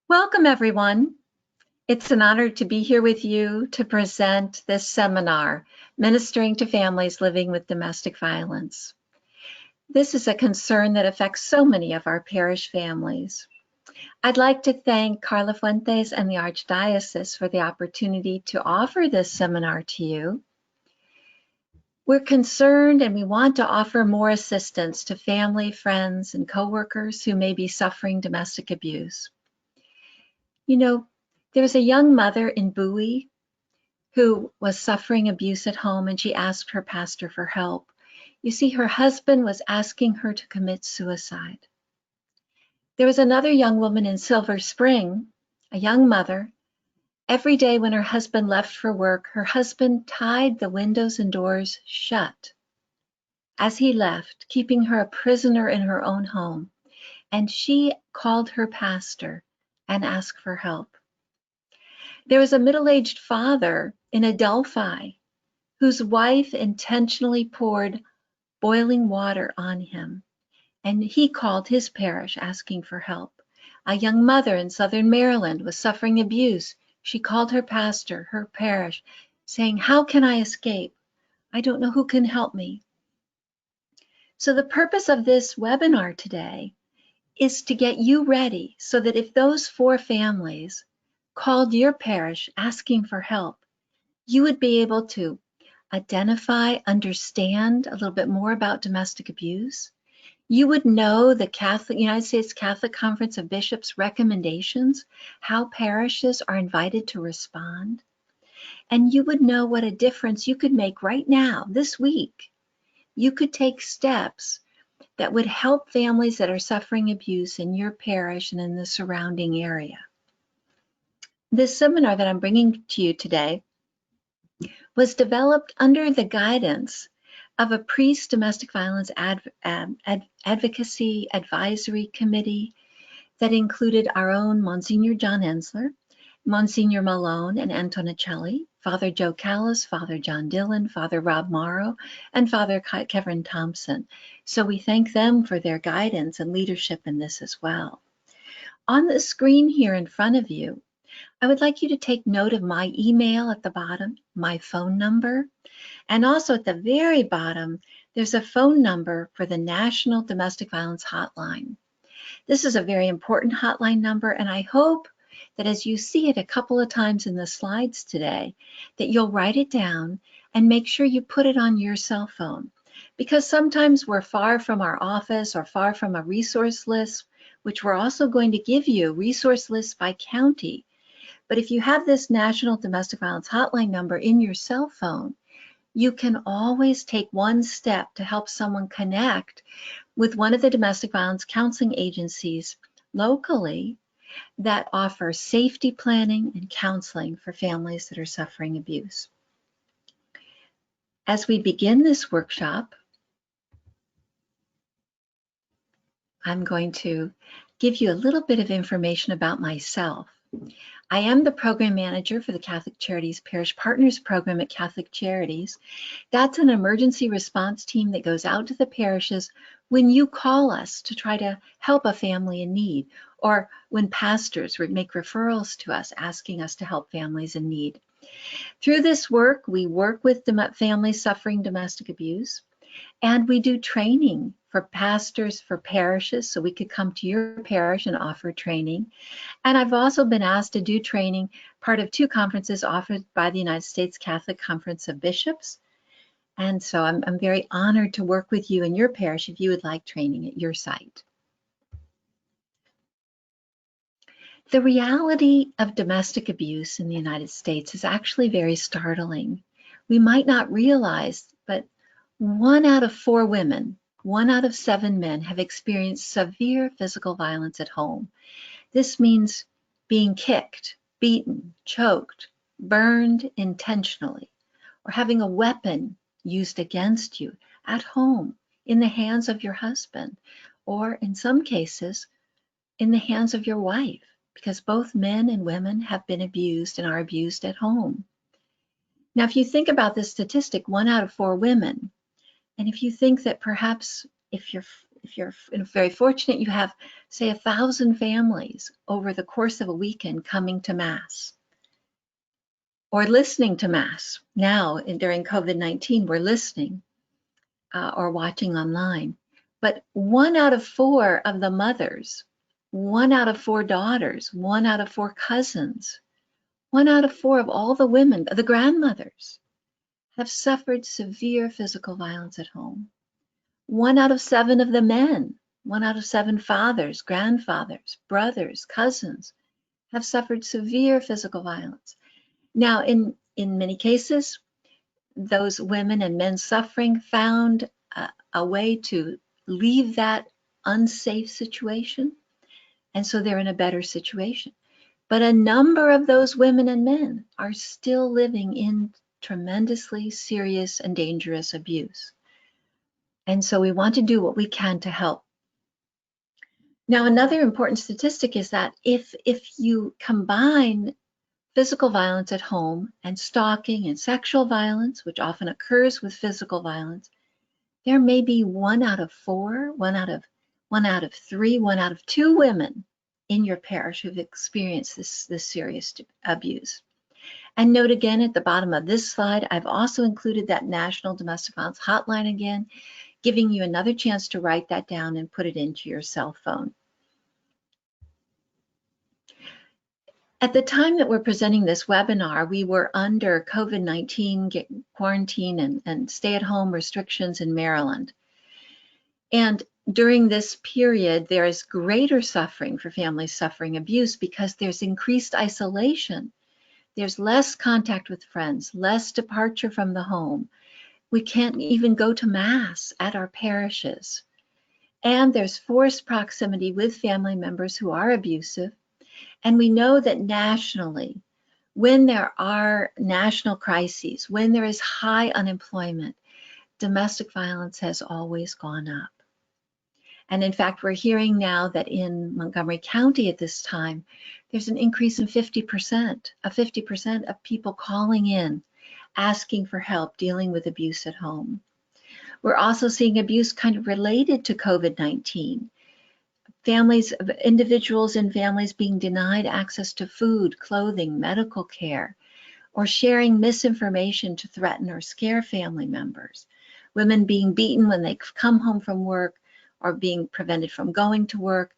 Welcome, everyone. It's an honor to be here with you to present this seminar, Ministering to Families Living with Domestic Violence. This is a concern that affects so many of our parish families. I'd like to thank Carla Fuentes and the Archdiocese for the opportunity to offer this seminar to you. We're concerned and we want to offer more assistance to family, friends, and coworkers who may be suffering domestic abuse. You know, there's a young mother in Bowie who was suffering abuse at home, and she asked her pastor for help. You see, her husband was asking her to commit suicide. There was another young woman in Silver Spring, a young mother. Every day when her husband left for work, her husband tied the windows and doors shut as he left, keeping her a prisoner in her own home. And she called her pastor and asked for help. There was a middle-aged father in Adelphi whose wife intentionally poured boiling water on him, and he called his parish asking for help. A young mother in Southern Maryland was suffering abuse. She called her pastor, her parish, saying, "How can I escape? I don't know who can help me." So the purpose of this webinar today is to get you ready so that if those 4 families called your parish asking for help, you would be able to identify, understand a little bit more about domestic abuse. You would know the United States Catholic Conference of Bishops recommendations, how parishes are invited to respond. And you would know what a difference you could make right now, this week. You could take steps that would help families that are suffering abuse in your parish and in the surrounding area. This seminar that I'm bringing to you today was developed under the guidance of a priest domestic violence advocacy advisory committee that included our own Monsignor John Ensler, Monsignor Malone and Antonicelli, Father Joe Callis, Father John Dillon, Father Rob Morrow, and Father Kevin Thompson. So we thank them for their guidance and leadership in this as well. On the screen here in front of you, I would like you to take note of my email at the bottom, my phone number, and also at the very bottom, there's a phone number for the National Domestic Violence Hotline. This is a very important hotline number, and I hope that as you see it a couple of times in the slides today, that you'll write it down and make sure you put it on your cell phone. Because sometimes we're far from our office or far from a resource list, which we're also going to give you, resource lists by county. But if you have this National Domestic Violence Hotline number in your cell phone, you can always take one step to help someone connect with one of the domestic violence counseling agencies locally that offer safety planning and counseling for families that are suffering abuse. As we begin this workshop, I'm going to give you a little bit of information about myself. I am the program manager for the Catholic Charities Parish Partners Program at Catholic Charities. That's an emergency response team that goes out to the parishes when you call us to try to help a family in need, or when pastors make referrals to us asking us to help families in need. Through this work, we work with families suffering domestic abuse, and we do training for pastors for parishes, so we could come to your parish and offer training. And I've also been asked to do training, part of 2 conferences offered by the United States Catholic Conference of Bishops. And so I'm very honored to work with you in your parish if you would like training at your site. The reality of domestic abuse in the United States is actually very startling. We might not realize, but 1 out of 4 women, 1 out of 7 men have experienced severe physical violence at home. This means being kicked, beaten, choked, burned intentionally, or having a weapon used against you at home, in the hands of your husband, or in some cases, in the hands of your wife, because both men and women have been abused and are abused at home. Now, if you think about this statistic, 1 out of 4 women, and if you think that perhaps if if you're very fortunate, you have, say, 1,000 families over the course of a weekend coming to Mass or listening to Mass. Now, during COVID-19, we're listening or watching online. But 1 out of 4 of the mothers, 1 out of 4 daughters, 1 out of 4 cousins, 1 out of 4 of all the women, the grandmothers, have suffered severe physical violence at home. 1 out of 7 of the men, 1 out of 7 fathers, grandfathers, brothers, cousins have suffered severe physical violence. Now, in many cases, those women and men suffering found a way to leave that unsafe situation, and so they're in a better situation. But a number of those women and men are still living in tremendously serious and dangerous abuse. And so we want to do what we can to help. Now, another important statistic is that if you combine physical violence at home and stalking and sexual violence, which often occurs with physical violence, there may be 1 out of 4, 1 out of 3, 1 out of 2 women in your parish who've experienced this serious abuse. And note again at the bottom of this slide, I've also included that National Domestic Violence Hotline again, giving you another chance to write that down and put it into your cell phone. At the time that we're presenting this webinar, we were under COVID-19 quarantine and stay-at-home restrictions in Maryland. And during this period, there is greater suffering for families suffering abuse because there's increased isolation. There's less contact with friends, less departure from the home. We can't even go to Mass at our parishes. And there's forced proximity with family members who are abusive. And we know that nationally, when there are national crises, when there is high unemployment, domestic violence has always gone up. And in fact, we're hearing now that in Montgomery County at this time, there's an increase in 50% of people calling in, asking for help dealing with abuse at home. We're also seeing abuse kind of related to COVID-19. Individuals in families being denied access to food, clothing, medical care, or sharing misinformation to threaten or scare family members. Women being beaten when they come home from work or being prevented from going to work,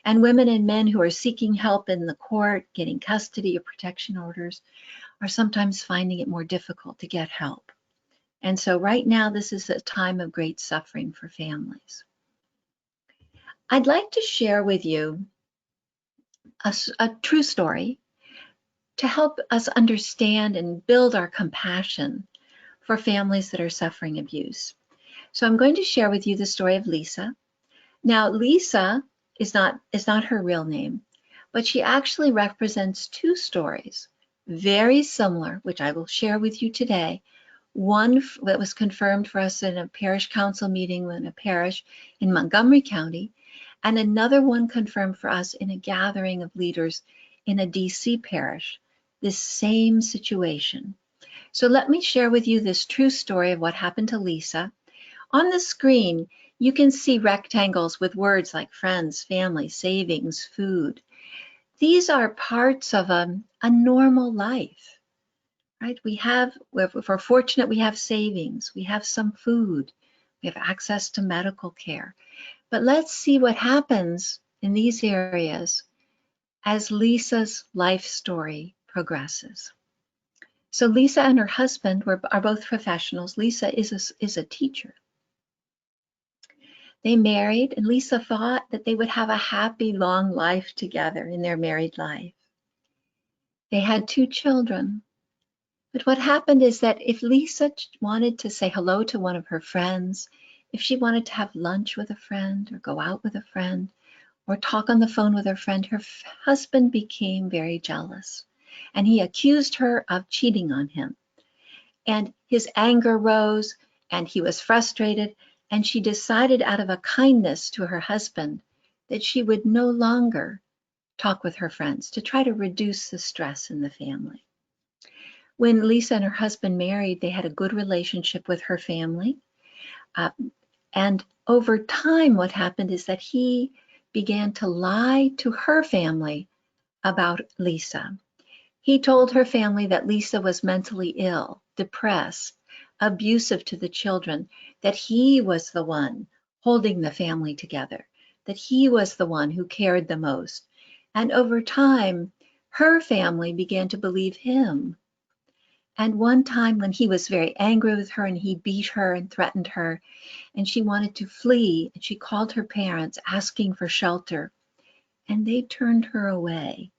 and women and men who are seeking help in the court, getting custody or protection orders, are sometimes finding it more difficult to get help. And so right now, this is a time of great suffering for families. I'd like to share with you a true story to help us understand and build our compassion for families that are suffering abuse. So I'm going to share with you the story of Lisa. Now, Lisa is not her real name, but she actually represents 2 stories, very similar, which I will share with you today. One that was confirmed for us in a parish council meeting in a parish in Montgomery County, and another one confirmed for us in a gathering of leaders in a DC parish, this same situation. So let me share with you this true story of what happened to Lisa. On the screen, you can see rectangles with words like friends, family, savings, food. These are parts of a normal life, right? If we're fortunate, we have savings, we have some food, we have access to medical care. But let's see what happens in these areas as Lisa's life story progresses. So Lisa and her husband are both professionals. Lisa is a teacher. They married, and Lisa thought that they would have a happy, long life together in their married life. They had 2 children. But what happened is that if Lisa wanted to say hello to one of her friends, if she wanted to have lunch with a friend or go out with a friend or talk on the phone with her friend, her husband became very jealous. And he accused her of cheating on him. And his anger rose, and he was frustrated, and she decided out of a kindness to her husband that she would no longer talk with her friends to try to reduce the stress in the family. When Lisa and her husband married, they had a good relationship with her family. And over time, what happened is that he began to lie to her family about Lisa. He told her family that Lisa was mentally ill, depressed, abusive to the children, that he was the one holding the family together, that he was the one who cared the most. And over time, her family began to believe him. And one time when he was very angry with her and he beat her and threatened her, and she wanted to flee, and she called her parents asking for shelter, and they turned her away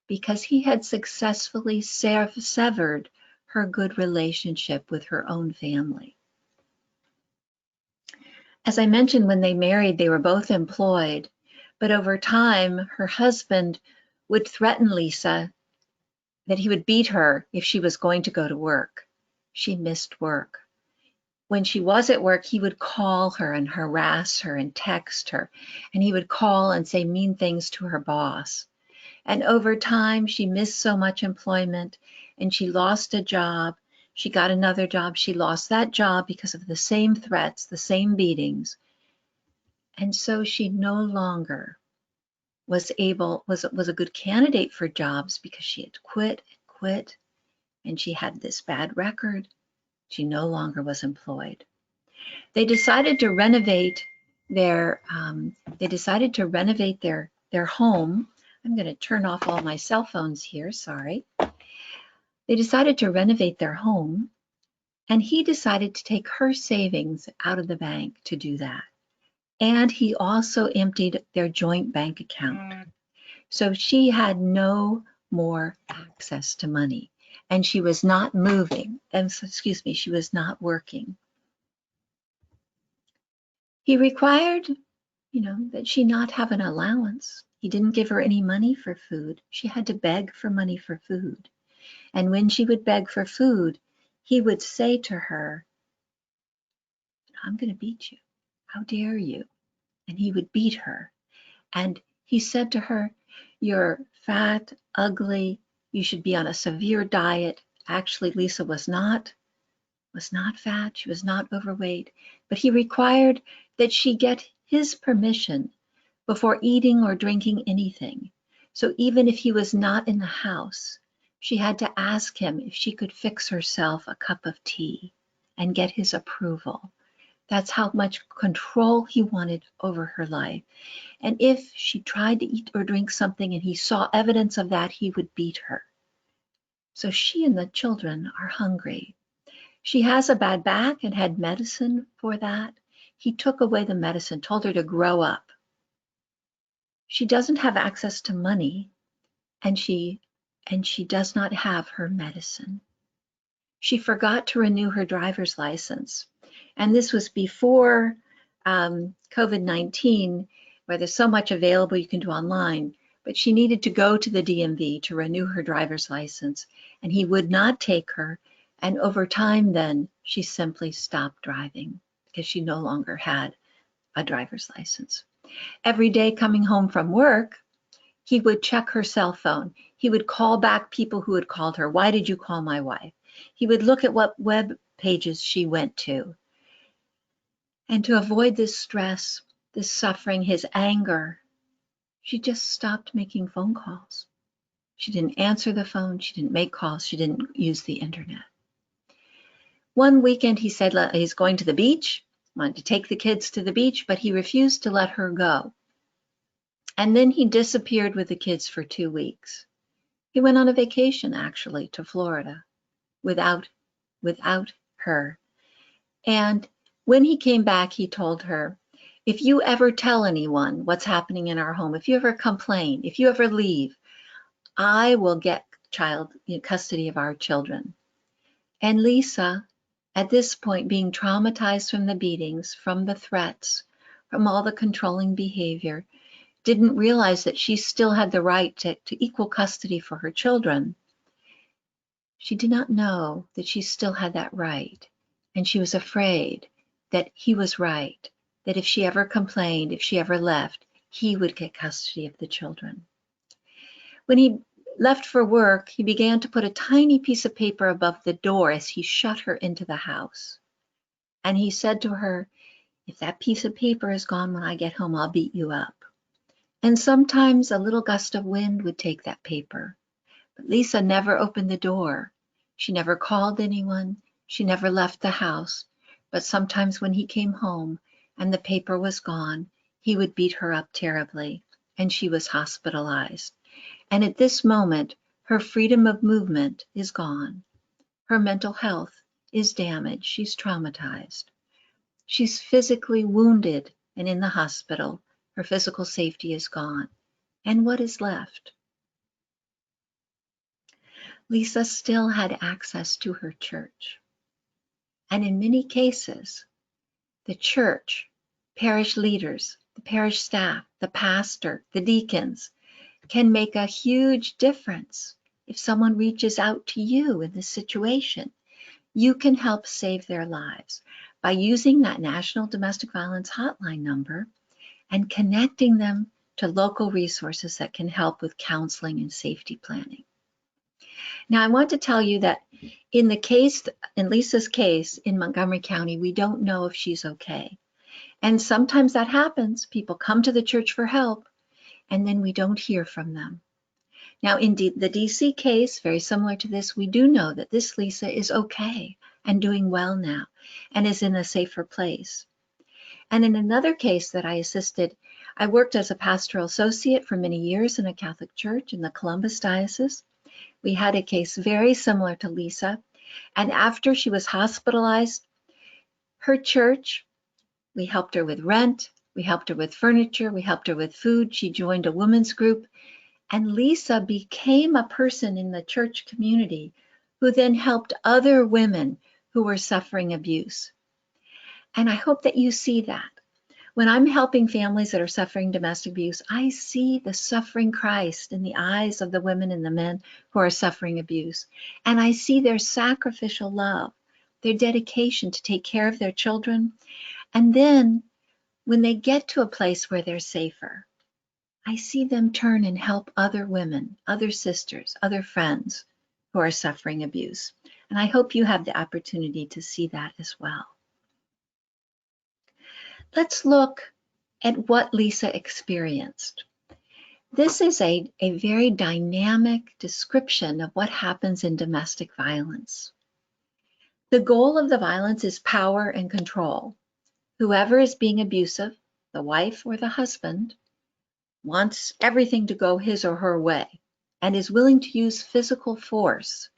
because he had successfully severed her good relationship with her own family. As I mentioned, when they married, they were both employed, but over time, her husband would threaten Lisa that he would beat her if she was going to go to work. She missed work. When she was at work, he would call her and harass her and text her, and he would call and say mean things to her boss. And over time, she missed so much employment and she lost a job. She got another job. She lost that job because of the same threats, the same beatings. And so she no longer was a good candidate for jobs because she had quit, and she had this bad record. She no longer was employed. They decided to renovate their their home. I'm going to turn off all my cell phones here, sorry. They decided to renovate their home, and he decided to take her savings out of the bank to do that. And he also emptied their joint bank account. So she had no more access to money, and she was not moving, she was not working. He required, that she not have an allowance. He didn't give her any money for food. She had to beg for money for food. And when she would beg for food, he would say to her, "I'm going to beat you. How dare you?" And he would beat her. And he said to her, "You're fat, ugly, you should be on a severe diet." Actually, Lisa was not fat, she was not overweight, but he required that she get his permission before eating or drinking anything. So even if he was not in the house, she had to ask him if she could fix herself a cup of tea and get his approval. That's how much control he wanted over her life. And if she tried to eat or drink something and he saw evidence of that, he would beat her. So she and the children are hungry. She has a bad back and had medicine for that. He took away the medicine, told her to grow up. She doesn't have access to money, and she does not have her medicine. She forgot to renew her driver's license. And this was before COVID-19, where there's so much available you can do online. But she needed to go to the DMV to renew her driver's license, and he would not take her. And over time, then, she simply stopped driving because she no longer had a driver's license. Every day coming home from work, he would check her cell phone. He would call back people who had called her. "Why did you call my wife?" He would look at what web pages she went to. And to avoid this stress, this suffering, his anger, she just stopped making phone calls. She didn't answer the phone. She didn't make calls. She didn't use the internet. One weekend, he said he's going to the beach, wanted to take the kids to the beach, but he refused to let her go. And then he disappeared with the kids for 2 weeks. He went on a vacation, actually, to Florida without her. And when he came back, he told her, "If you ever tell anyone what's happening in our home, if you ever complain, if you ever leave, I will get custody of our children." And Lisa, at this point, being traumatized from the beatings, from the threats, from all the controlling behavior, didn't realize that she still had the right to equal custody for her children. She did not know that she still had that right. And she was afraid that he was right, that if she ever complained, if she ever left, he would get custody of the children. When he left for work, he began to put a tiny piece of paper above the door as he shut her into the house. And he said to her, If that piece of paper is gone when I get home, I'll beat you up. And sometimes a little gust of wind would take that paper. But Lisa never opened the door. She never called anyone. She never left the house. But sometimes when he came home and the paper was gone, he would beat her up terribly, and she was hospitalized. And at this moment, her freedom of movement is gone. Her mental health is damaged. She's traumatized. She's physically wounded and in the hospital. Her physical safety is gone. And what is left? Lisa still had access to her church. And in many cases, the church, parish leaders, the parish staff, the pastor, the deacons can make a huge difference. If someone reaches out to you in this situation, you can help save their lives by using that National Domestic Violence Hotline number and connecting them to local resources that can help with counseling and safety planning. Now, I want to tell you that in Lisa's case in Montgomery County, we don't know if she's okay. And sometimes that happens. People come to the church for help, and then we don't hear from them. Now, in the DC case, very similar to this, we do know that this Lisa is okay and doing well now and is in a safer place. And in another case that I assisted, I worked as a pastoral associate for many years in a Catholic church in the Columbus Diocese. We had a case very similar to Lisa. And after she was hospitalized, her church, we helped her with rent, we helped her with furniture, we helped her with food. She joined a women's group. And Lisa became a person in the church community who then helped other women who were suffering abuse. And I hope that you see that. When I'm helping families that are suffering domestic abuse, I see the suffering Christ in the eyes of the women and the men who are suffering abuse. And I see their sacrificial love, their dedication to take care of their children. And then when they get to a place where they're safer, I see them turn and help other women, other sisters, other friends who are suffering abuse. And I hope you have the opportunity to see that as well. Let's look at what Lisa experienced. This is a very dynamic description of what happens in domestic violence. The goal of the violence is power and control. Whoever is being abusive, the wife or the husband, wants everything to go his or her way and is willing to use physical force.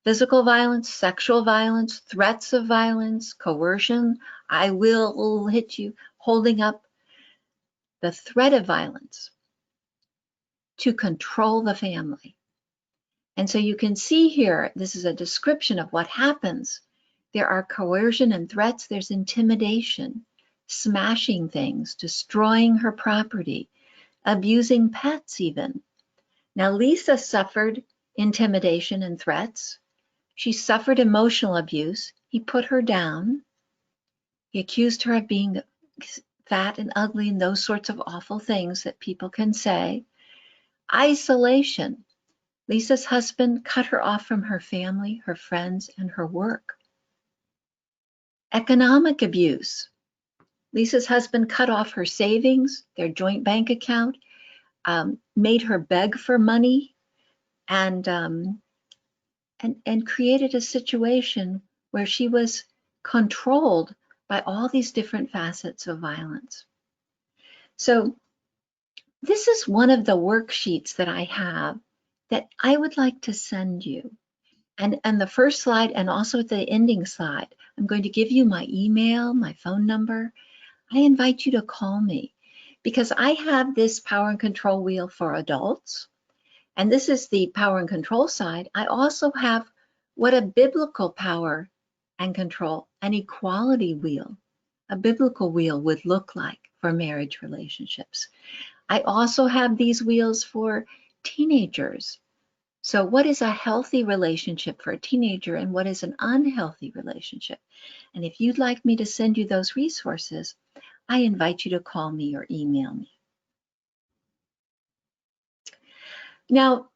Physical violence, sexual violence, threats of violence, coercion, I will hit you, holding up the threat of violence to control the family. And so you can see here, this is a description of what happens. There are coercion and threats, there's intimidation, smashing things, destroying her property, abusing pets even. Now, Lisa suffered intimidation and threats. She suffered emotional abuse. He put her down. He accused her of being fat and ugly and those sorts of awful things that people can say. Isolation. Lisa's husband cut her off from her family, her friends, and her work. Economic abuse. Lisa's husband cut off her savings, their joint bank account, made her beg for money, and created a situation where she was controlled by all these different facets of violence. So this is one of the worksheets that I have that I would like to send you. And the first slide and also the ending slide, I'm going to give you my email, my phone number. I invite you to call me because I have this power and control wheel for adults. And this is the power and control side. I also have what a biblical power and control, an equality wheel, a biblical wheel would look like for marriage relationships. I also have these wheels for teenagers. So what is a healthy relationship for a teenager and what is an unhealthy relationship? And if you'd like me to send you those resources, I invite you to call me or email me. Now,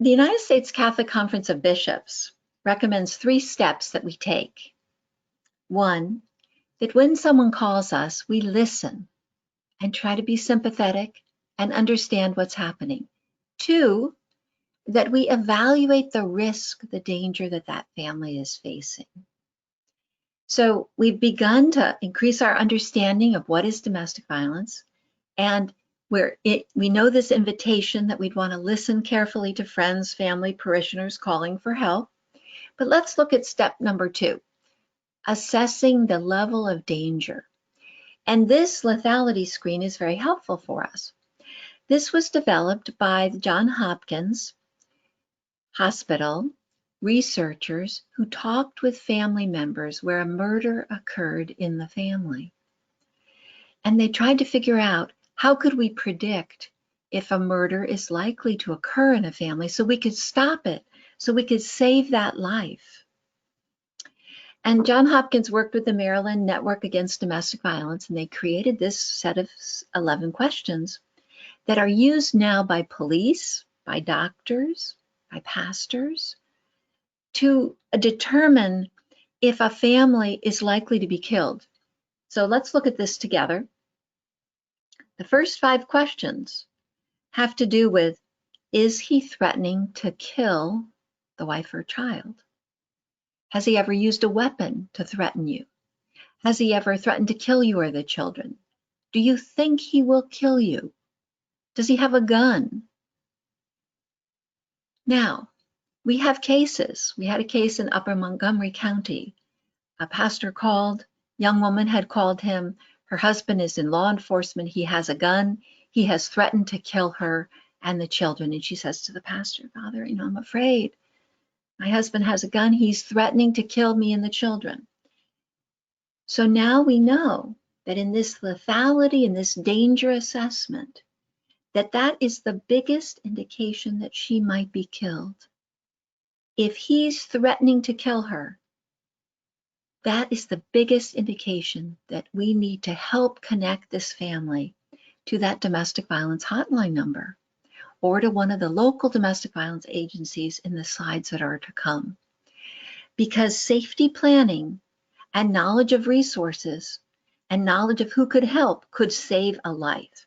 the United States Catholic Conference of Bishops recommends 3 steps that we take. 1, that when someone calls us, we listen and try to be sympathetic and understand what's happening. 2, that we evaluate the risk, the danger that that family is facing. So we've begun to increase our understanding of what is domestic violence, and we know this invitation that we'd want to listen carefully to friends, family, parishioners calling for help. But let's look at step number 2, assessing the level of danger. And this lethality screen is very helpful for us. This was developed by the Johns Hopkins Hospital researchers who talked with family members where a murder occurred in the family. And they tried to figure out, how could we predict if a murder is likely to occur in a family so we could stop it, so we could save that life. And Johns Hopkins worked with the Maryland Network Against Domestic Violence, and they created this set of 11 questions that are used now by police, by doctors, by pastors, to determine if a family is likely to be killed. So let's look at this together. The first 5 questions have to do with, is he threatening to kill the wife or child? Has he ever used a weapon to threaten you? Has he ever threatened to kill you or the children? Do you think he will kill you? Does he have a gun? Now, we have cases. We had a case in Upper Montgomery County. A pastor called, young woman had called him. Her husband is in law enforcement. He has a gun. He has threatened to kill her and the children. And she says to the pastor, Father, I'm afraid. My husband has a gun. He's threatening to kill me and the children. So now we know that in this lethality, in this danger assessment, that is the biggest indication that she might be killed. If he's threatening to kill her, that is the biggest indication that we need to help connect this family to that domestic violence hotline number or to one of the local domestic violence agencies in the slides that are to come. Because safety planning and knowledge of resources and knowledge of who could help could save a life.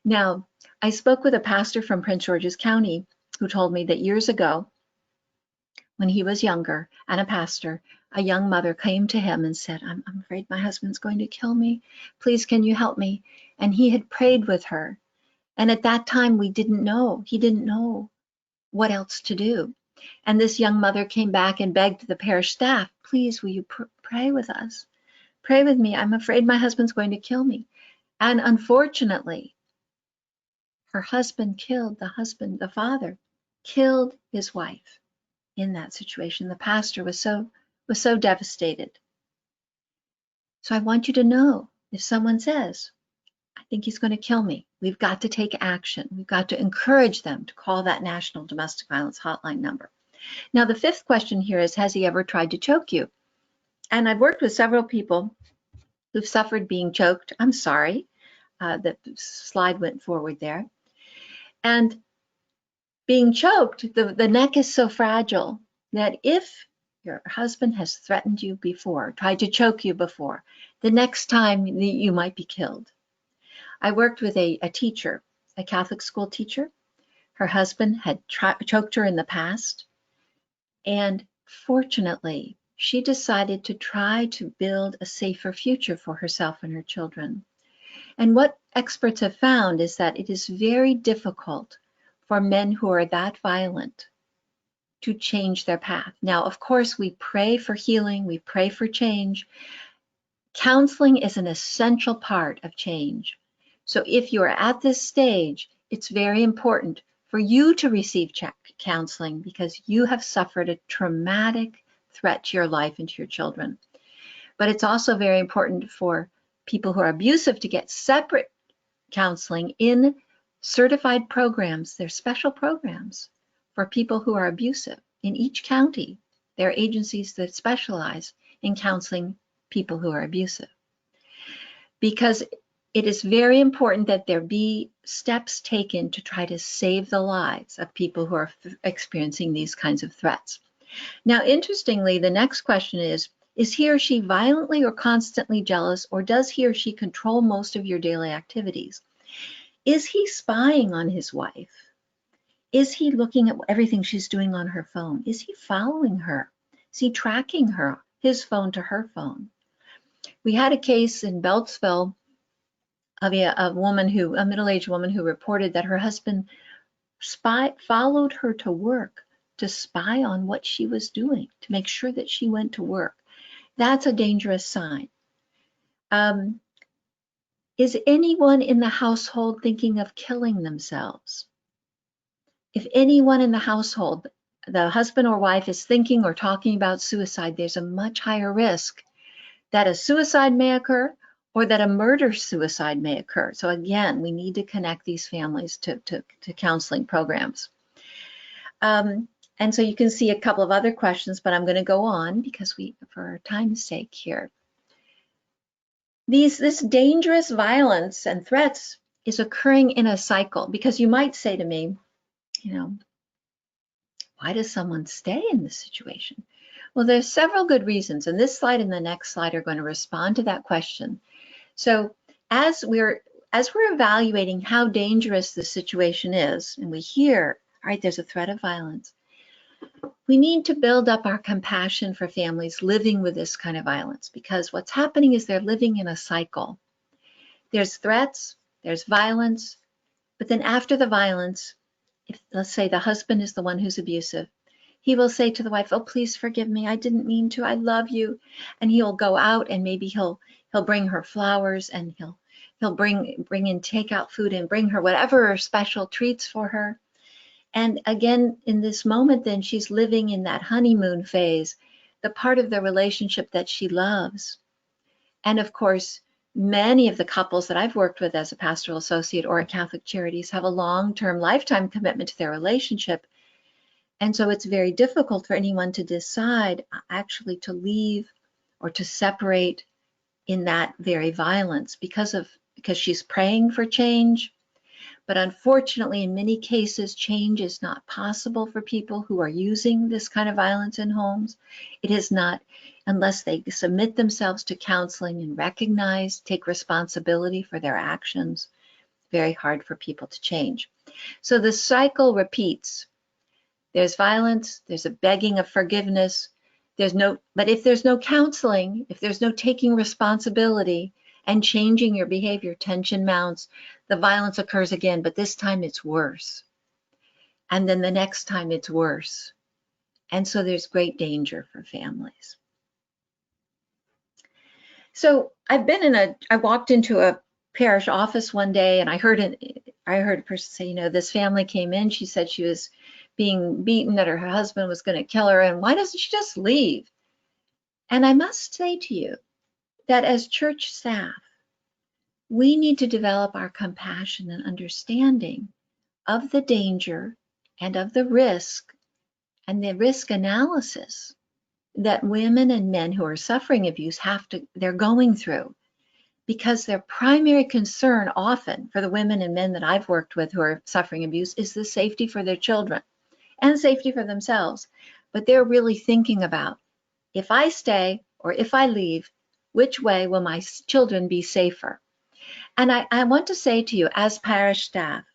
Now, I spoke with a pastor from Prince George's County who told me that years ago, when he was younger and a pastor, a young mother came to him and said, I'm afraid my husband's going to kill me. Please, can you help me? And he had prayed with her. And at that time, he didn't know what else to do. And this young mother came back and begged the parish staff, please, will you pray with us? Pray with me. I'm afraid my husband's going to kill me. And unfortunately, her husband killed the father, killed his wife in that situation. The pastor was so devastated. So I want you to know, if someone says, I think he's going to kill me, we've got to take action. We've got to encourage them to call that National Domestic Violence Hotline number. Now, the 5th question here is, has he ever tried to choke you? And I've worked with several people who've suffered being choked. I'm sorry, the slide went forward there. And being choked, the neck is so fragile that if your husband has threatened you before, tried to choke you before, the next time you might be killed. I worked with a teacher, a Catholic school teacher. Her husband had choked her in the past. And fortunately, she decided to try to build a safer future for herself and her children. And what experts have found is that it is very difficult for men who are that violent to change their path. Now, of course, we pray for healing, we pray for change. Counseling is an essential part of change. So if you're at this stage, it's very important for you to receive counseling because you have suffered a traumatic threat to your life and to your children. But it's also very important for people who are abusive to get separate counseling in certified programs. There's special programs for people who are abusive. In each county, there are agencies that specialize in counseling people who are abusive. Because it is very important that there be steps taken to try to save the lives of people who are experiencing these kinds of threats. Now, interestingly, the next question is, Is he or she violently or constantly jealous, or does he or she control most of your daily activities? Is he spying on his wife? Is he looking at everything she's doing on her phone? Is he following her? Is he tracking her, his phone to her phone? We had a case in Beltsville of a middle-aged woman who reported that her husband followed her to work to spy on what she was doing, to make sure that she went to work. That's a dangerous sign. Is anyone in the household thinking of killing themselves? If anyone in the household, the husband or wife, is thinking or talking about suicide, there's a much higher risk that a suicide may occur or that a murder-suicide may occur. So again, we need to connect these families to counseling programs. And so you can see a couple of other questions, but I'm going to go on because for time's sake here. This dangerous violence and threats is occurring in a cycle, because you might say to me, why does someone stay in this situation? Well, there's several good reasons, and this slide and the next slide are going to respond to that question. So as we're evaluating how dangerous the situation is, and we hear, all right, there's a threat of violence, we need to build up our compassion for families living with this kind of violence, because what's happening is they're living in a cycle. There's threats, there's violence, but then after the violence, if let's say the husband is the one who's abusive, he will say to the wife, oh, please forgive me, I didn't mean to, I love you. And he'll go out and maybe he'll bring her flowers, and he'll bring in takeout food and bring her whatever special treats for her. And again, in this moment, then she's living in that honeymoon phase, the part of the relationship that she loves. And of course, many of the couples that I've worked with as a pastoral associate or at Catholic Charities have a long-term lifetime commitment to their relationship. And so it's very difficult for anyone to decide actually to leave or to separate in that very violence because she's praying for change. But unfortunately, in many cases, change is not possible for people who are using this kind of violence in homes. It is not, unless they submit themselves to counseling and recognize, take responsibility for their actions, very hard for people to change. So the cycle repeats. There's violence, there's a begging of forgiveness, but if there's no counseling, if there's no taking responsibility and changing your behavior, tension mounts, the violence occurs again, but this time it's worse. And then the next time it's worse. And so there's great danger for families. So I walked into a parish office one day, and I heard a person say, this family came in, she said she was being beaten, that her husband was going to kill her, and why doesn't she just leave? And I must say to you that as church staff, we need to develop our compassion and understanding of the danger and of the risk and the risk analysis that women and men who are suffering abuse they're going through, because their primary concern often for the women and men that I've worked with who are suffering abuse is the safety for their children and safety for themselves. But they're really thinking about, if I stay or if I leave, which way will my children be safer? And I want to say to you, as parish staff,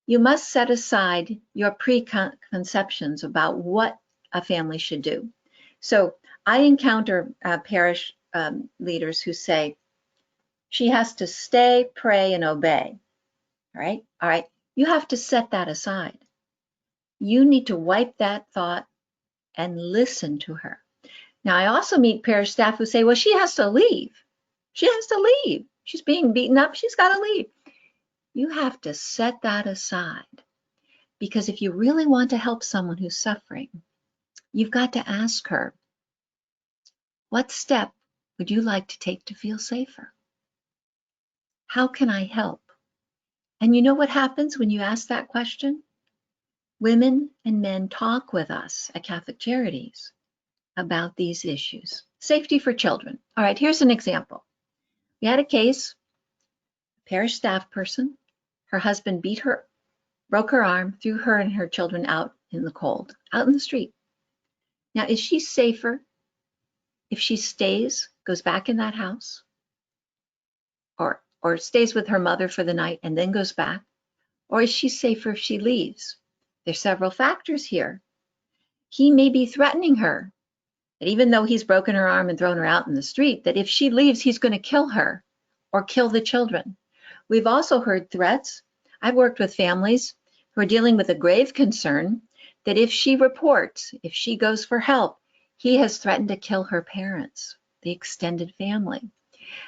you must set aside your preconceptions about what a family should do. So I encounter parish leaders who say, she has to stay, pray, and obey. All right. You have to set that aside. You need to wipe that thought and listen to her. Now, I also meet parish staff who say, well, she has to leave. She has to leave. She's being beaten up. She's got to leave. You have to set that aside, because if you really want to help someone who's suffering, you've got to ask her, what step would you like to take to feel safer? How can I help? And you know what happens when you ask that question? Women and men talk with us at Catholic Charities about these issues. Safety for children. All right, here's an example. We had a case, a parish staff person, her husband beat her, broke her arm, threw her and her children out in the cold, out in the street. Now, is she safer if she stays, goes back in that house, or stays with her mother for the night and then goes back, or is she safer if she leaves? There's several factors here. He may be threatening her, that even though he's broken her arm and thrown her out in the street, that if she leaves, he's going to kill her or kill the children. We've also heard threats. I've worked with families who are dealing with a grave concern that if she reports, if she goes for help, he has threatened to kill her parents, the extended family.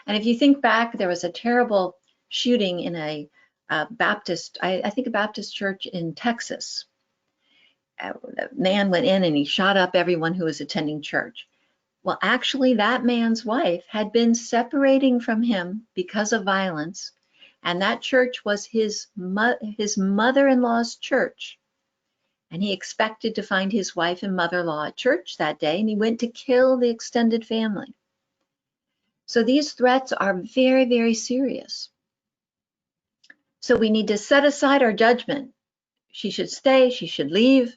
And if you think back, there was a terrible shooting in a Baptist, I think a Baptist church in Texas. A man went in and he shot up everyone who was attending church. Well, actually, that man's wife had been separating from him because of violence, and that church was his mother-in-law's church. And he expected to find his wife and mother-in-law at church that day, and he went to kill the extended family. So these threats are very, very serious. So we need to set aside our judgment. She should stay, she should leave,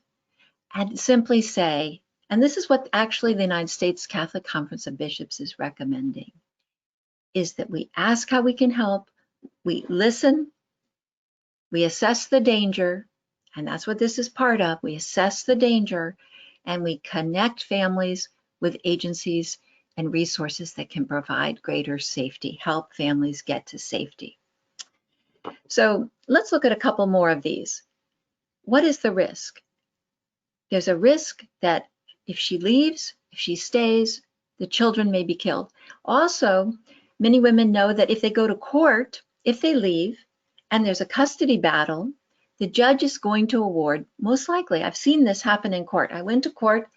and simply say, and this is what actually the United States Catholic Conference of Bishops is recommending, is that we ask how we can help, we listen, we assess the danger, and that's what this is part of. We assess the danger, and we connect families with agencies and resources that can provide greater safety, help families get to safety. So let's look at a couple more of these. What is the risk? There's a risk that if she leaves, if she stays, the children may be killed. Also, many women know that if they go to court, if they leave, and there's a custody battle, the judge is going to award, most likely, I've seen this happen in court. I went to court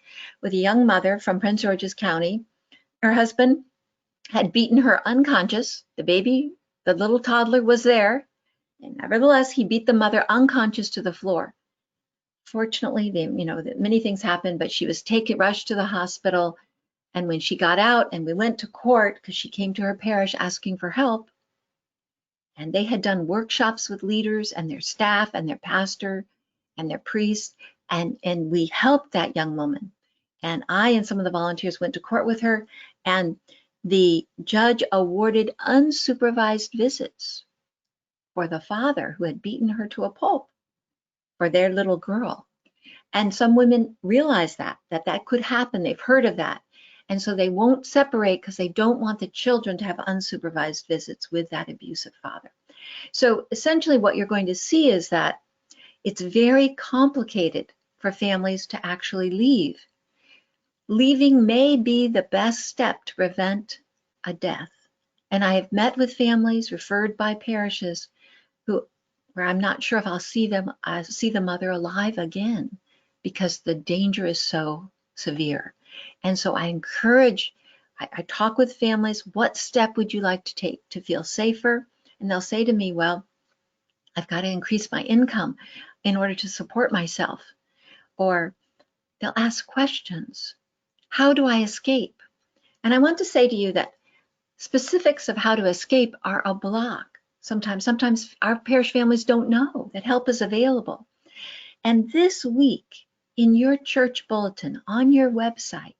with a young mother from Prince George's County. Her husband had beaten her unconscious. The baby, the little toddler was there, and nevertheless, he beat the mother unconscious to the floor. Fortunately, many things happened, but she was rushed to the hospital. And when she got out and we went to court, because she came to her parish asking for help, and they had done workshops with leaders and their staff and their pastor and their priest, and we helped that young woman. And I and some of the volunteers went to court with her, and the judge awarded unsupervised visits for the father who had beaten her to a pulp for their little girl. And some women realize that could happen. They've heard of that. And so they won't separate because they don't want the children to have unsupervised visits with that abusive father. So essentially what you're going to see is that it's very complicated for families to actually leave. Leaving may be the best step to prevent a death. And I have met with families referred by parishes where I'm not sure if I'll see the mother alive again, because the danger is so severe. And so I encourage, I talk with families, what step would you like to take to feel safer? And they'll say to me, well, I've got to increase my income in order to support myself. Or they'll ask questions. How do I escape? And I want to say to you that specifics of how to escape are a block. Sometimes our parish families don't know that help is available. And this week, in your church bulletin, on your website,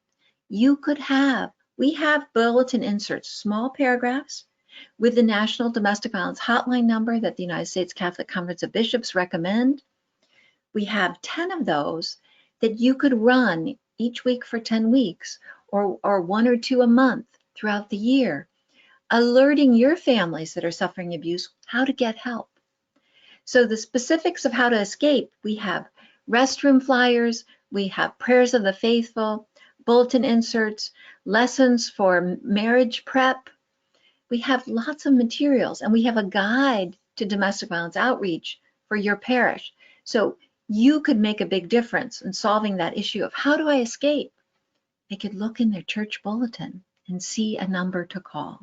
we have bulletin inserts, small paragraphs with the National Domestic Violence Hotline number that the United States Catholic Conference of Bishops recommend. We have 10 of those that you could run each week for 10 weeks or 1 or 2 a month throughout the year, alerting your families that are suffering abuse how to get help. So the specifics of how to escape, we have restroom flyers, we have prayers of the faithful, bulletin inserts, lessons for marriage prep. We have lots of materials, and we have a guide to domestic violence outreach for your parish. So you could make a big difference in solving that issue of how do I escape? They could look in their church bulletin and see a number to call.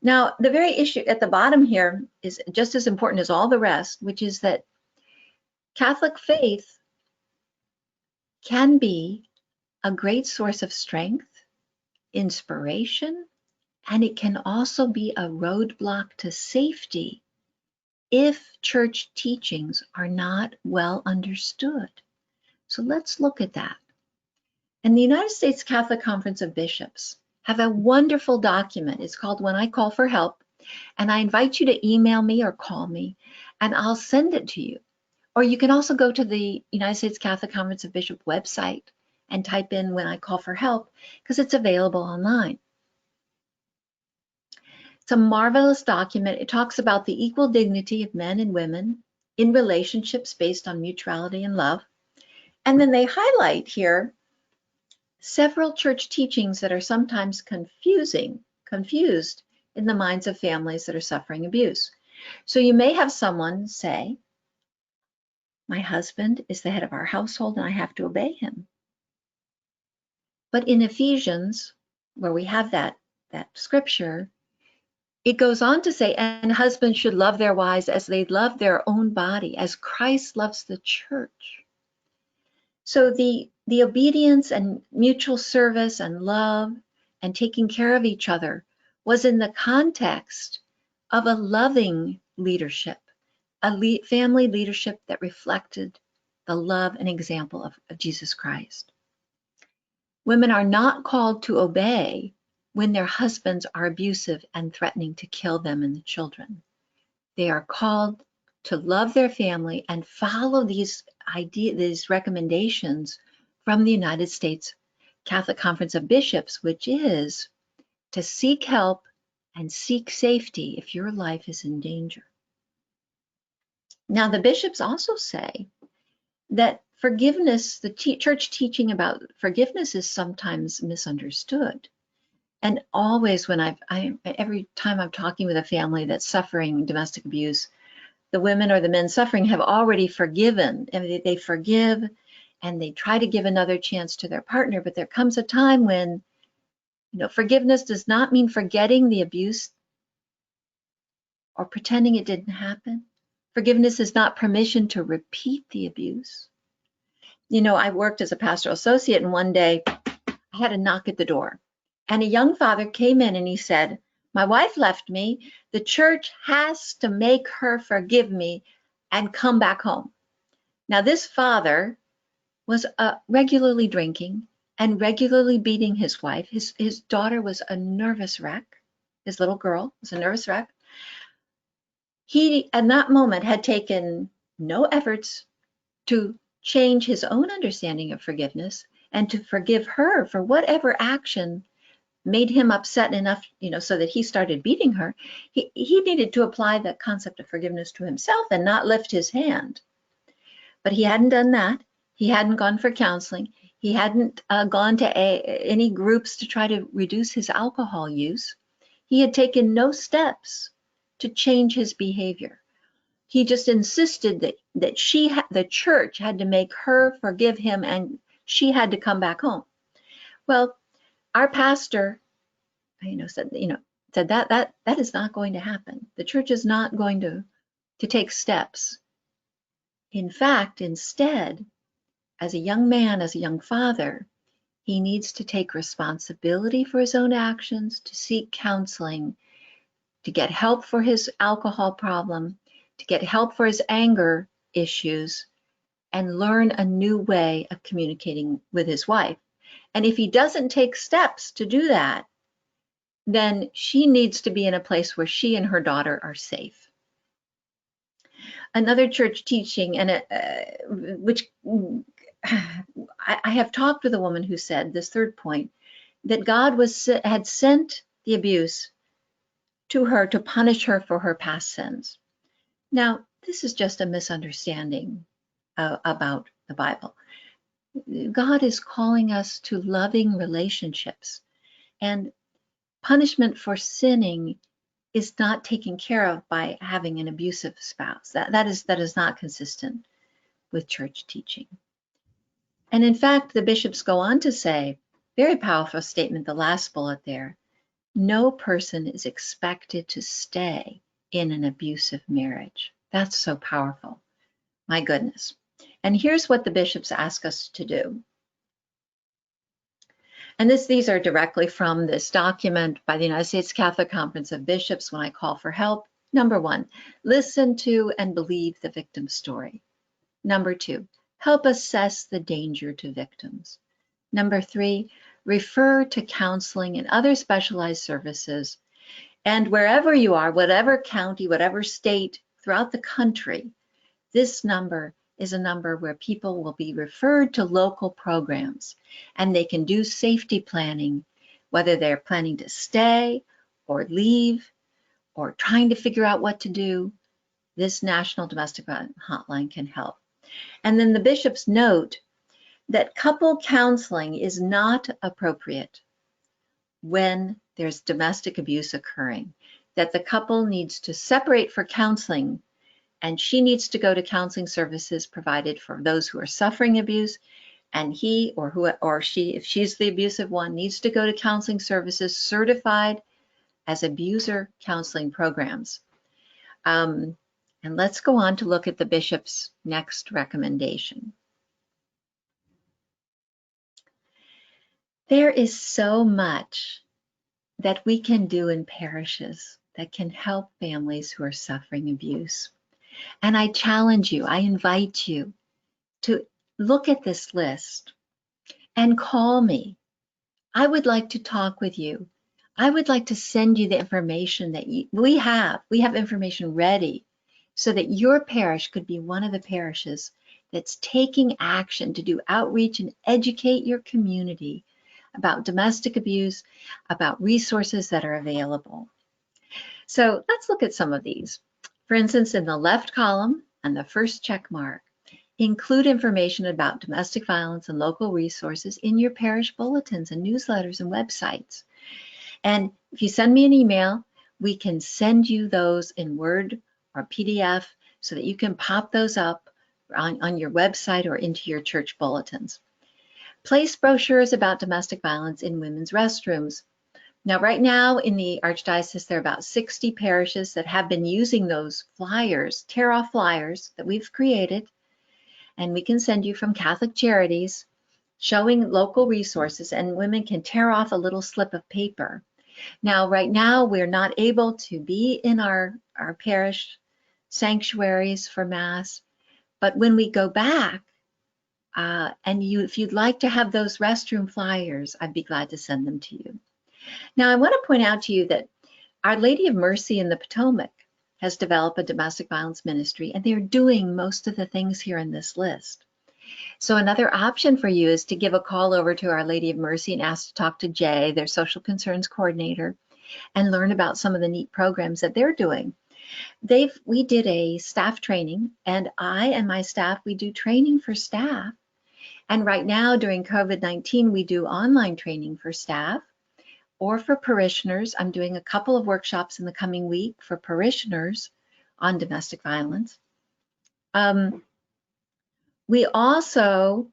Now, the very issue at the bottom here is just as important as all the rest, which is that Catholic faith can be a great source of strength, inspiration, and it can also be a roadblock to safety if church teachings are not well understood. So let's look at that. And the United States Catholic Conference of Bishops have a wonderful document. It's called When I Call for Help. And I invite you to email me or call me, and I'll send it to you. Or you can also go to the United States Catholic Conference of Bishops website and type in When I Call for Help, because it's available online. It's a marvelous document. It talks about the equal dignity of men and women in relationships based on mutuality and love. And then they highlight here several church teachings that are sometimes confused in the minds of families that are suffering abuse. So you may have someone say, my husband is the head of our household and I have to obey him. But in Ephesians, where we have that scripture, it goes on to say, and husbands should love their wives as they love their own body, as Christ loves the church. So the obedience and mutual service and love and taking care of each other was in the context of a loving leadership, a family leadership that reflected the love and example of Jesus Christ. Women are not called to obey when their husbands are abusive and threatening to kill them and the children. They are called to love their family and follow these recommendations from the United States Catholic Conference of Bishops, which is to seek help and seek safety if your life is in danger. Now, the bishops also say that forgiveness, the church teaching about forgiveness is sometimes misunderstood. And always when every time I'm talking with a family that's suffering domestic abuse, the women or the men suffering have already forgiven. I mean, they forgive and they try to give another chance to their partner, but there comes a time when, forgiveness does not mean forgetting the abuse or pretending it didn't happen. Forgiveness is not permission to repeat the abuse. I worked as a pastoral associate, and one day I had a knock at the door. And a young father came in and he said, my wife left me. The church has to make her forgive me and come back home. Now, this father was regularly drinking and regularly beating his wife. His daughter was a nervous wreck. His little girl was a nervous wreck. He, at that moment, had taken no efforts to change his own understanding of forgiveness and to forgive her for whatever action made him upset enough, so that he started beating her. He needed to apply the concept of forgiveness to himself and not lift his hand. But he hadn't done that. He hadn't gone for counseling. He hadn't gone to any groups to try to reduce his alcohol use. He had taken no steps to change his behavior. He just insisted that the church had to make her forgive him and she had to come back home. Well, our pastor, said that is not going to happen. The church is not going to take steps. In fact, instead, as a young man, as a young father, he needs to take responsibility for his own actions, to seek counseling, to get help for his alcohol problem, to get help for his anger issues, and learn a new way of communicating with his wife. And if he doesn't take steps to do that, then she needs to be in a place where she and her daughter are safe. Another church teaching, and which I have talked with a woman who said this third point, that God had sent the abuse to her to punish her for her past sins. Now, this is just a misunderstanding about the Bible. God is calling us to loving relationships, and punishment for sinning is not taken care of by having an abusive spouse. That is not consistent with church teaching. And in fact, the bishops go on to say, very powerful statement, the last bullet there, no person is expected to stay in an abusive marriage. That's so powerful. My goodness. And here's what the bishops ask us to do. And these are directly from this document by the United States Catholic Conference of Bishops, When I Call for Help. Number 1, listen to and believe the victim's story. Number 2, help assess the danger to victims. Number 3, refer to counseling and other specialized services. And wherever you are, whatever county, whatever state throughout the country, this number is a number where people will be referred to local programs, and they can do safety planning, whether they're planning to stay or leave or trying to figure out what to do. This National Domestic Violence Hotline can help. And then the bishops note that couple counseling is not appropriate when there's domestic abuse occurring, that the couple needs to separate for counseling, and she needs to go to counseling services provided for those who are suffering abuse, and he or she, if she's the abusive one, needs to go to counseling services certified as abuser counseling programs. And let's go on to look at the bishop's next recommendation. There is so much that we can do in parishes that can help families who are suffering abuse. And I challenge you, I invite you to look at this list and call me. I would like to talk with you. I would like to send you the information that we have. We have information ready so that your parish could be one of the parishes that's taking action to do outreach and educate your community about domestic abuse, about resources that are available. So let's look at some of these. For instance, in the left column and the first check mark, include information about domestic violence and local resources in your parish bulletins and newsletters and websites. And if you send me an email, we can send you those in Word or PDF so that you can pop those up on your website or into your church bulletins. Place brochures about domestic violence in women's restrooms. Now, right now in the Archdiocese, there are about 60 parishes that have been using those flyers, tear-off flyers that we've created, and we can send you from Catholic Charities showing local resources, and women can tear off a little slip of paper. Now, right now, we're not able to be in our parish sanctuaries for Mass, but when we go back, and if you'd like to have those restroom flyers, I'd be glad to send them to you. Now, I want to point out to you that Our Lady of Mercy in the Potomac has developed a domestic violence ministry, and they're doing most of the things here in this list. So another option for you is to give a call over to Our Lady of Mercy and ask to talk to Jay, their social concerns coordinator, and learn about some of the neat programs that they're doing. We did a staff training, and I and my staff, we do training for staff. And right now during COVID-19, we do online training for staff or for parishioners. I'm doing a couple of workshops in the coming week for parishioners on domestic violence. We also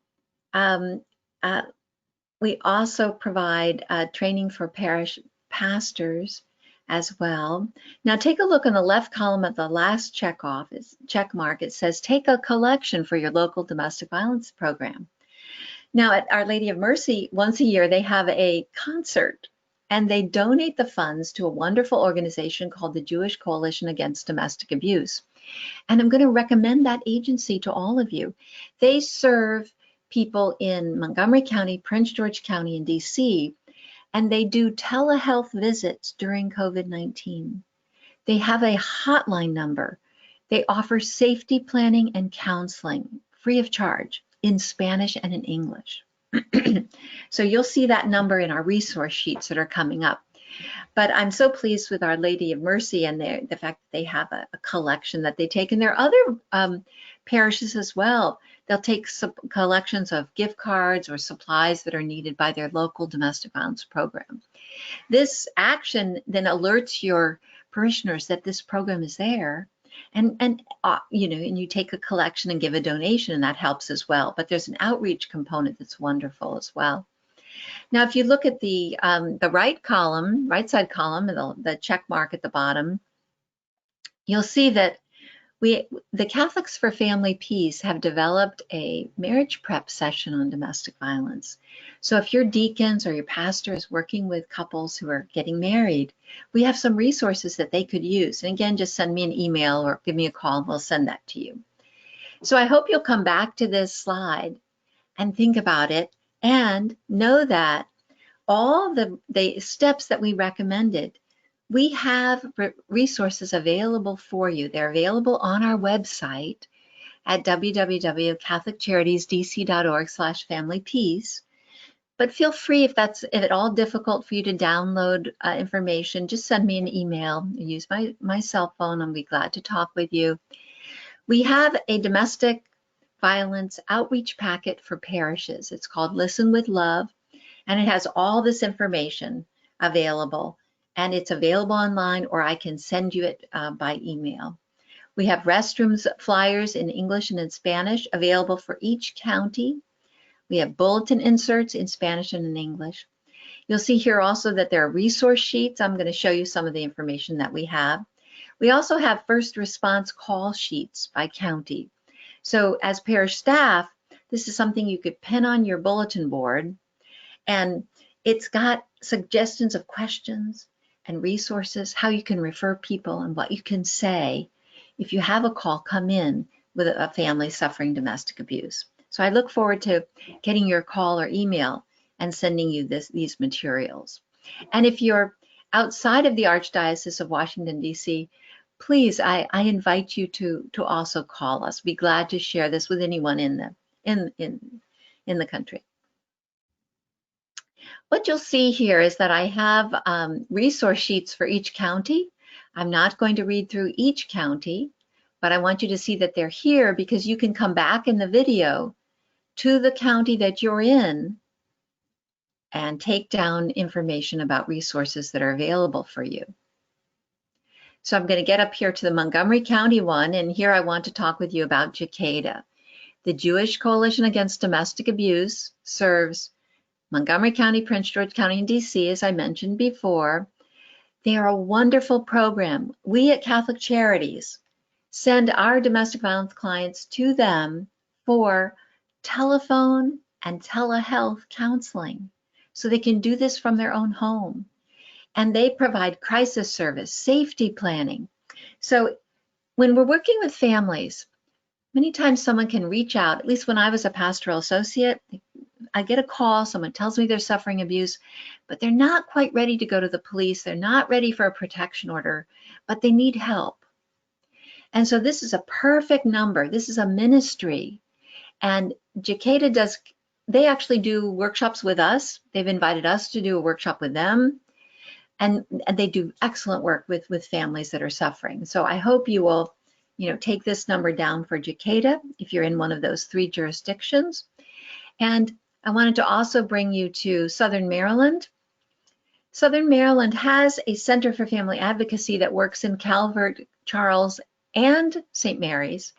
provide training for parish pastors as well. Now take a look in the left column at the last check mark. It says take a collection for your local domestic violence program. Now at Our Lady of Mercy, once a year they have a concert, and they donate the funds to a wonderful organization called the Jewish Coalition Against Domestic Abuse. And I'm going to recommend that agency to all of you. They serve people in Montgomery County, Prince George County, and DC, and they do telehealth visits during COVID-19. They have a hotline number. They offer safety planning and counseling free of charge in Spanish and in English. So you'll see that number in our resource sheets that are coming up. But I'm so pleased with Our Lady of Mercy and the fact that they have a collection that they take. And there are other parishes as well. They'll take some collections of gift cards or supplies that are needed by their local domestic violence program. This action then alerts your parishioners that this program is there, and you take a collection and give a donation, and that helps as well. But there's an outreach component that's wonderful as well. Now, if you look at the right side column, the check mark at the bottom, you'll see that the Catholics for Family Peace have developed a marriage prep session on domestic violence. So if your deacons or your pastor is working with couples who are getting married, we have some resources that they could use. And again, just send me an email or give me a call and we'll send that to you. So I hope you'll come back to this slide and think about it And know that all the steps that we recommended, we have resources available for you. They're available on our website at www.catholicharitiesdc.org/familypeace. But feel free, if it's at all difficult for you to download information, just send me an email. Use my cell phone. I'll be glad to talk with you. We have a domestic violence outreach packet for parishes. It's called Listen with Love, and it has all this information available. And it's available online, or I can send you it by email. We have restrooms flyers in English and in Spanish available for each county. We have bulletin inserts in Spanish and in English. You'll see here also that there are resource sheets. I'm going to show you some of the information that we have. We also have first response call sheets by county. So as parish staff, this is something you could pin on your bulletin board, and it's got suggestions of questions and resources, how you can refer people and what you can say if you have a call come in with a family suffering domestic abuse. So I look forward to getting your call or email and sending you these materials. And if you're outside of the Archdiocese of Washington, D.C., please, I invite you to also call us. Be glad to share this with anyone in the country. What you'll see here is that I have resource sheets for each county. I'm not going to read through each county, but I want you to see that they're here because you can come back in the video to the county that you're in and take down information about resources that are available for you. So I'm going to get up here to the Montgomery County one, and here I want to talk with you about JCADA. The Jewish Coalition Against Domestic Abuse serves Montgomery County, Prince George County, and DC, as I mentioned before. They are a wonderful program. We at Catholic Charities send our domestic violence clients to them for telephone and telehealth counseling, so they can do this from their own home. And they provide crisis service, safety planning. So when we're working with families, many times someone can reach out, at least when I was a pastoral associate, I get a call, someone tells me they're suffering abuse, but they're not quite ready to go to the police. They're not ready for a protection order, but they need help. And so this is a perfect number. This is a ministry. And JCADA they actually do workshops with us. They've invited us to do a workshop with them. And they do excellent work with families that are suffering. So I hope you will, take this number down for JCADA if you're in one of those 3 jurisdictions. And I wanted to also bring you to Southern Maryland. Southern Maryland has a Center for Family Advocacy that works in Calvert, Charles, and St. Mary's.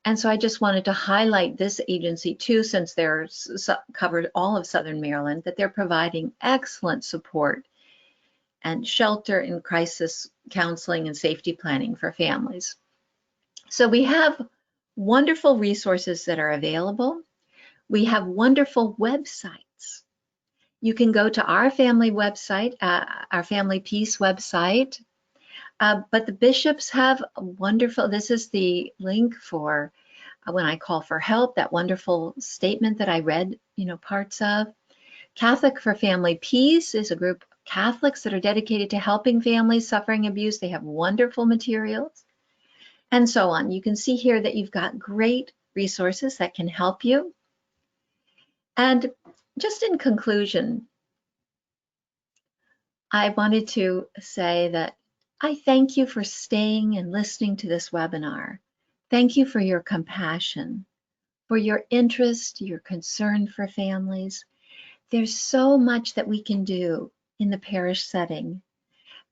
And so I just wanted to highlight this agency too, since they're covered all of Southern Maryland, that they're providing excellent support and shelter and crisis counseling and safety planning for families. So we have wonderful resources that are available. We have wonderful websites. You can go to our family website, our Family Peace website, but the bishops have a wonderful, this is the link for when I call for help, that wonderful statement that I read, parts of. Catholic for Family Peace is a group of Catholics that are dedicated to helping families suffering abuse. They have wonderful materials and so on. You can see here that you've got great resources that can help you. And just in conclusion, I wanted to say that I thank you for staying and listening to this webinar. Thank you for your compassion, for your interest, your concern for families. There's so much that we can do in the parish setting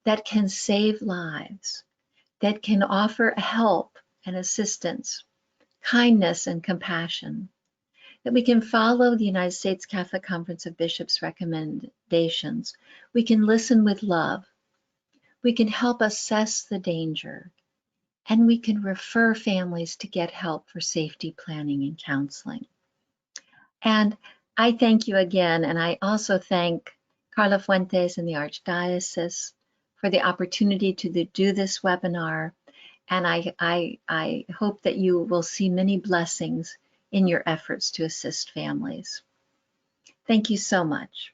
that can save lives, that can offer help and assistance, kindness and compassion, that we can follow the United States Catholic Conference of Bishops' recommendations. We can listen with love. We can help assess the danger, and we can refer families to get help for safety planning and counseling. And I thank you again, and I also thank Carla Fuentes and the Archdiocese for the opportunity to do this webinar. And I hope that you will see many blessings in your efforts to assist families. Thank you so much.